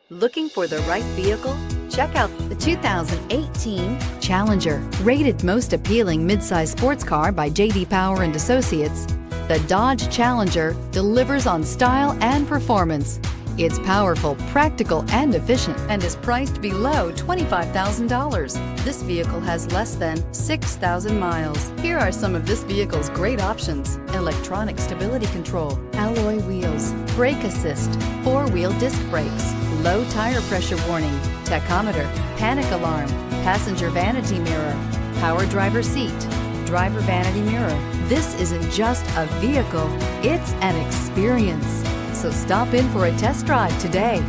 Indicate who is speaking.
Speaker 1: Looking for the right vehicle? Check out the 2018 Challenger. Rated most appealing midsize sports car by J.D. Power and Associates, the Dodge Challenger delivers on style and performance. It's powerful, practical, and efficient, and is priced below $25,000. This vehicle has less than 6,000 miles. Here are some of this vehicle's great options: electronic stability control, alloy wheels, brake assist, four-wheel disc brakes, low tire pressure warning, tachometer, panic alarm, passenger vanity mirror, power driver seat, driver vanity mirror. This isn't just a vehicle, it's an experience. So stop in for a test drive today.